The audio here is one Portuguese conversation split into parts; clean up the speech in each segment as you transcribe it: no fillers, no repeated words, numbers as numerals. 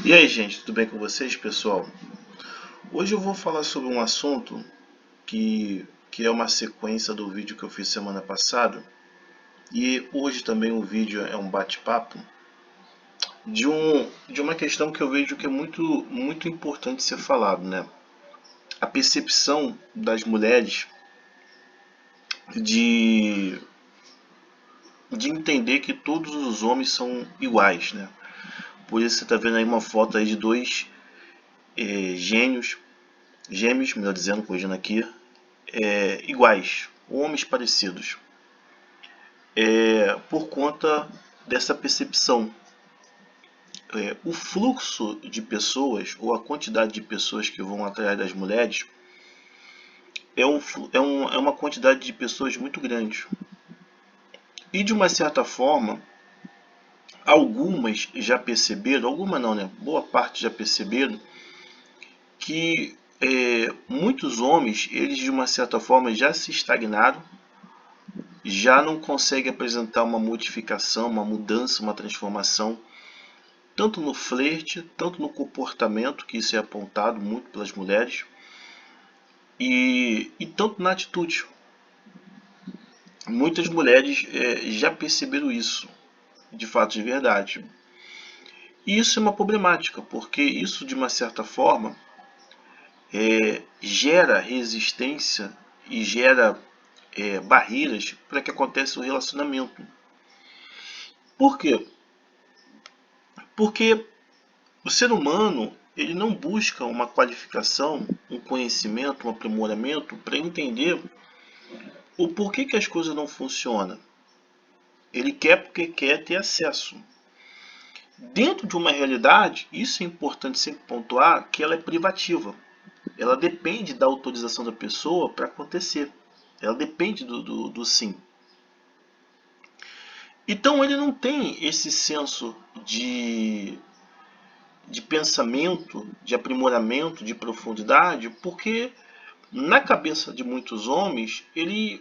E aí, gente, tudo bem com vocês, pessoal? Hoje eu vou falar sobre um assunto que é uma sequência do vídeo que eu fiz semana passada. E hoje também o vídeo é um bate-papo de uma questão que eu vejo que é muito importante ser falado, né? A percepção das mulheres de, de entender que todos os homens são iguais, né? Por isso você está vendo aí uma foto aí de dois gêmeos, melhor dizendo, corrigindo aqui, iguais, homens parecidos, por conta dessa percepção. O fluxo de pessoas, ou a quantidade de pessoas que vão atrás das mulheres, é uma quantidade de pessoas muito grande. E de uma certa forma, algumas já perceberam, algumas não, né? Boa parte já perceberam que muitos homens, eles de uma certa forma já se estagnaram, já não conseguem apresentar uma modificação, uma mudança, uma transformação, tanto no flerte, tanto no comportamento, que isso é apontado muito pelas mulheres, e tanto na atitude. Muitas mulheres já perceberam isso, de fato, de verdade. E isso é uma problemática, porque isso, de uma certa forma, gera resistência e gera barreiras para que aconteça o relacionamento. Por quê? Porque o ser humano, ele não busca uma qualificação, um conhecimento, um aprimoramento para entender o porquê que as coisas não funcionam. Ele quer porque quer ter acesso. Dentro de uma realidade, isso é importante sempre pontuar, que ela é privativa. Ela depende da autorização da pessoa para acontecer. Ela depende do sim. Então ele não tem esse senso de pensamento, de aprimoramento, de profundidade, porque na cabeça de muitos homens ele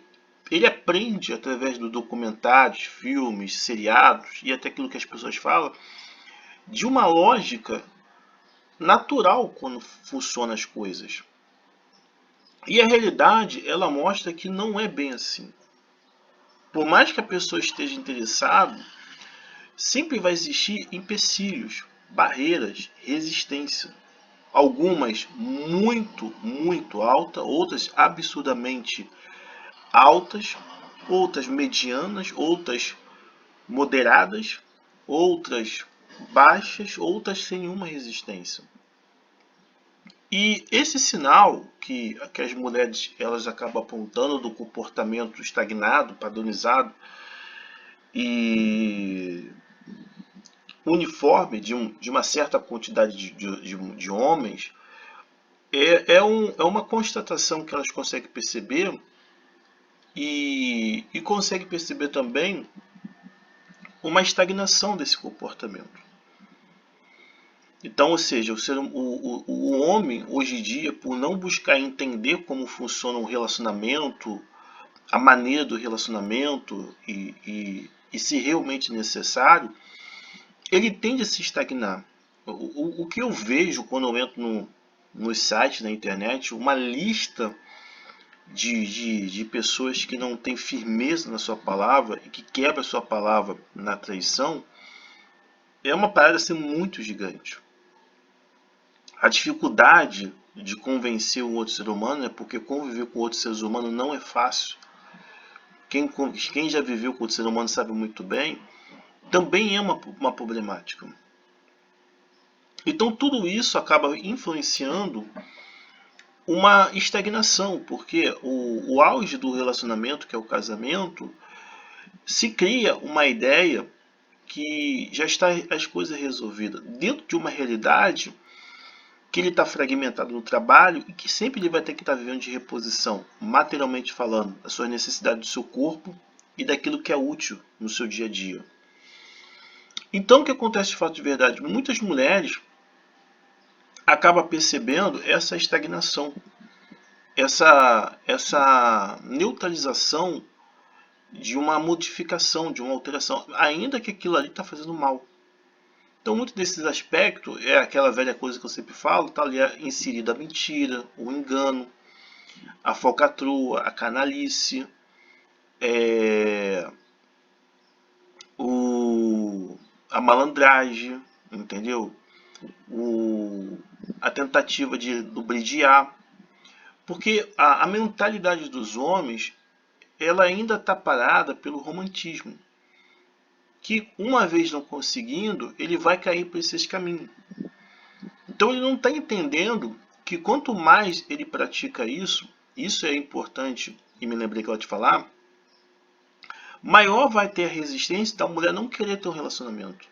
aprende através dos documentários, filmes, seriados e até aquilo que as pessoas falam, de uma lógica natural quando funcionam as coisas. E a realidade, ela mostra que não é bem assim. Por mais que a pessoa esteja interessada, sempre vai existir empecilhos, barreiras, resistência. Algumas muito altas, outras absurdamente altas, outras medianas, outras moderadas, outras baixas, outras sem nenhuma resistência. E esse sinal que as mulheres elas acabam apontando do comportamento estagnado, padronizado e uniforme de uma certa quantidade de homens, é uma constatação que elas conseguem perceber e conseguem perceber também uma estagnação desse comportamento. Então, ou seja, o homem hoje em dia, por não buscar entender como funciona o relacionamento, a maneira do relacionamento e se realmente necessário, ele tende a se estagnar. O que eu vejo quando eu entro nos sites na internet, uma lista de pessoas que não têm firmeza na sua palavra e que quebra a sua palavra na traição, é uma parada assim, muito gigante. A dificuldade de convencer um outro ser humano é porque conviver com outros seres humanos não é fácil. Quem já viveu com outro ser humano sabe muito bem, também é uma problemática. Então tudo isso acaba influenciando uma estagnação, porque o auge do relacionamento, que é o casamento, se cria uma ideia que já está as coisas resolvidas dentro de uma realidade que ele está fragmentado no trabalho e que sempre ele vai ter que estar vivendo de reposição, materialmente falando, das suas necessidades do seu corpo e daquilo que é útil no seu dia a dia. Então o que acontece de fato de verdade? Muitas mulheres acabam percebendo essa estagnação, essa neutralização de uma modificação, de uma alteração, ainda que aquilo ali está fazendo mal. Então, muito desses aspectos é aquela velha coisa que eu sempre falo, está ali inserida a mentira, o engano, a falcatrua, a canalice, a malandragem, entendeu? A tentativa de lubridiar. Porque a mentalidade dos homens, ela ainda está parada pelo romantismo. Que uma vez não conseguindo, ele vai cair por esses caminhos. Então ele não está entendendo que quanto mais ele pratica isso é importante, e me lembrei que eu ia te falar, maior vai ter a resistência da mulher não querer ter um relacionamento.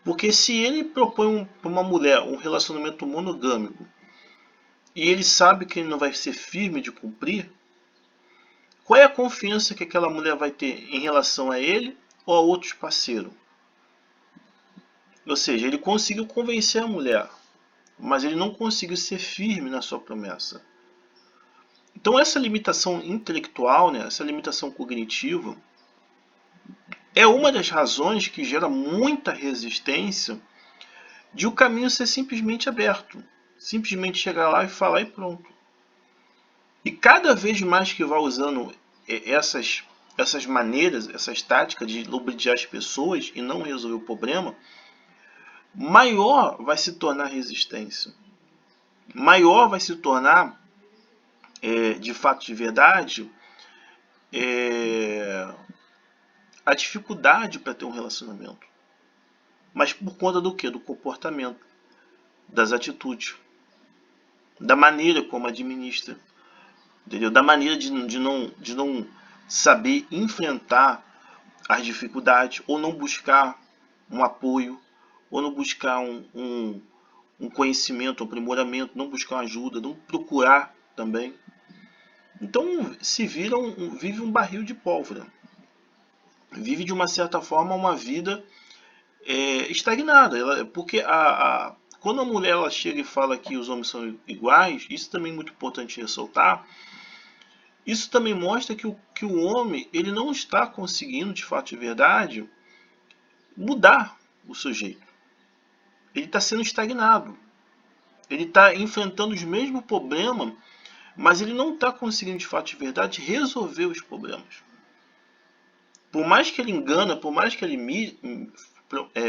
Porque se ele propõe para uma mulher um relacionamento monogâmico e ele sabe que ele não vai ser firme de cumprir, qual é a confiança que aquela mulher vai ter em relação a ele ou a outros parceiros? Ou seja, ele conseguiu convencer a mulher, mas ele não conseguiu ser firme na sua promessa. Então essa limitação intelectual, né, essa limitação cognitiva, é uma das razões que gera muita resistência de o caminho ser simplesmente aberto. Simplesmente chegar lá e falar e pronto. E cada vez mais que vai usando essas maneiras, essas táticas de lubridiar as pessoas e não resolver o problema, maior vai se tornar a resistência. Maior vai se tornar, de fato, de verdade, a dificuldade para ter um relacionamento. Mas por conta do quê? Do comportamento, das atitudes, da maneira como administra, entendeu? Da maneira de não saber enfrentar as dificuldades, ou não buscar um apoio, ou não buscar um conhecimento, um aprimoramento, não buscar uma ajuda, não procurar também. Então se vira vive um barril de pólvora. Vive de uma certa forma uma vida estagnada. Porque quando a mulher ela chega e fala que os homens são iguais, isso também é muito importante ressaltar. Isso também mostra que o homem ele não está conseguindo, de fato de verdade, mudar o seu jeito. Ele está sendo estagnado. Ele está enfrentando os mesmos problemas, mas ele não está conseguindo, de fato de verdade, resolver os problemas. Por mais que ele engana, por mais que ele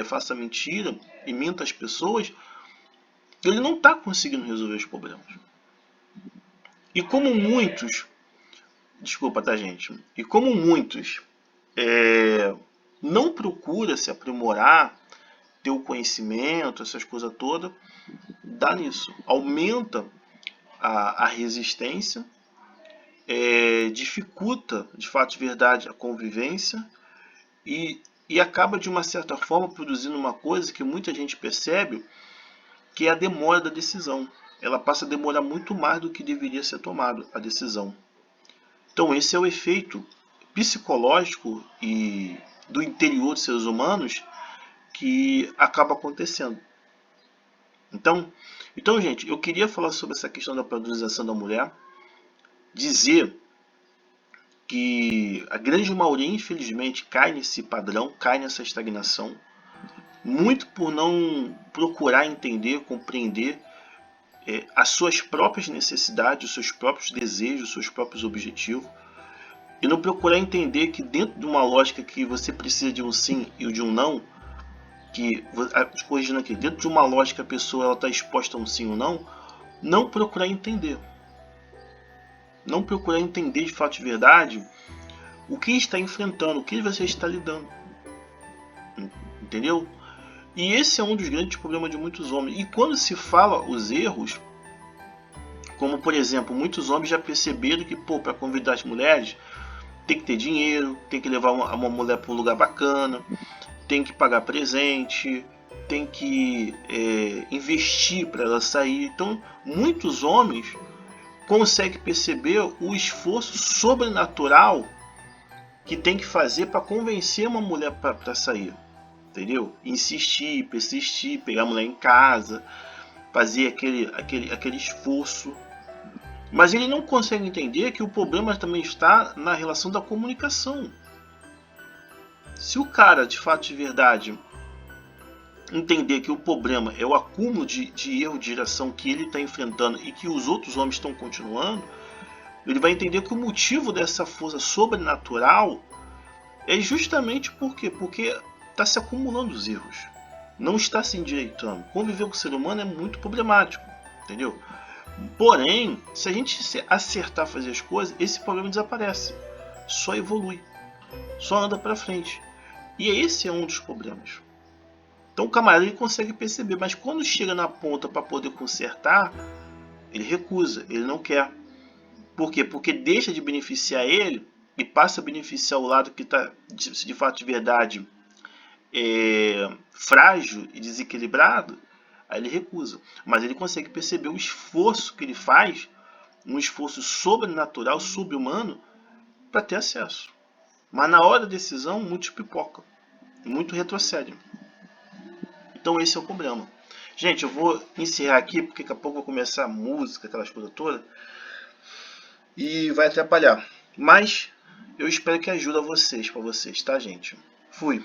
faça mentira e minta as pessoas, ele não está conseguindo resolver os problemas. E como muitos, desculpa, tá, gente? E como muitos não procura se aprimorar, ter o conhecimento, essas coisas todas, dá nisso. Aumenta a resistência, dificulta, de fato de verdade, a convivência e acaba, de uma certa forma, produzindo uma coisa que muita gente percebe, que é a demora da decisão. Ela passa a demorar muito mais do que deveria ser tomada a decisão. Então esse é o efeito psicológico e do interior dos seres humanos que acaba acontecendo. Então, gente, eu queria falar sobre essa questão da padronização da mulher, dizer que a grande maioria, infelizmente, cai nesse padrão, cai nessa estagnação, muito por não procurar entender, compreender as suas próprias necessidades, os seus próprios desejos, os seus próprios objetivos, e não procurar entender que dentro de uma lógica que você precisa de um sim e de um não, que, corrigindo aqui, dentro de uma lógica a pessoa está exposta a um sim ou não procurar entender. Não procurar entender de fato de verdade o que está enfrentando, o que você está lidando. Entendeu? E esse é um dos grandes problemas de muitos homens. E quando se fala os erros, como por exemplo, muitos homens já perceberam que para convidar as mulheres tem que ter dinheiro, tem que levar uma mulher para um lugar bacana, tem que pagar presente, tem que investir para ela sair. Então muitos homens conseguem perceber o esforço sobrenatural que tem que fazer para convencer uma mulher para sair. Entendeu? Insistir, persistir, pegar a mulher em casa, fazer aquele esforço. Mas ele não consegue entender que o problema também está na relação da comunicação. Se o cara, de fato de verdade, entender que o problema é o acúmulo de erro de direção que ele está enfrentando e que os outros homens estão continuando, ele vai entender que o motivo dessa força sobrenatural é justamente por quê? Porque está se acumulando os erros, não está se endireitando. Conviver com o ser humano é muito problemático, entendeu? Porém, se a gente acertar a fazer as coisas, esse problema desaparece, só evolui, só anda para frente. E esse é um dos problemas. Então o camarada ele consegue perceber, mas quando chega na ponta para poder consertar, ele recusa, ele não quer. Por quê? Porque deixa de beneficiar ele e passa a beneficiar o lado que está de fato de verdade frágil e desequilibrado. Aí ele recusa. Mas ele consegue perceber o esforço que ele faz, um esforço sobrenatural, subhumano, para ter acesso. Mas na hora da decisão, muito pipoca, muito retrocede. Então esse é o problema. Gente, eu vou encerrar aqui, porque daqui a pouco vai começar a música, aquelas coisas todas, e vai atrapalhar. Mas eu espero que ajude a vocês, para vocês, tá, gente? Fui.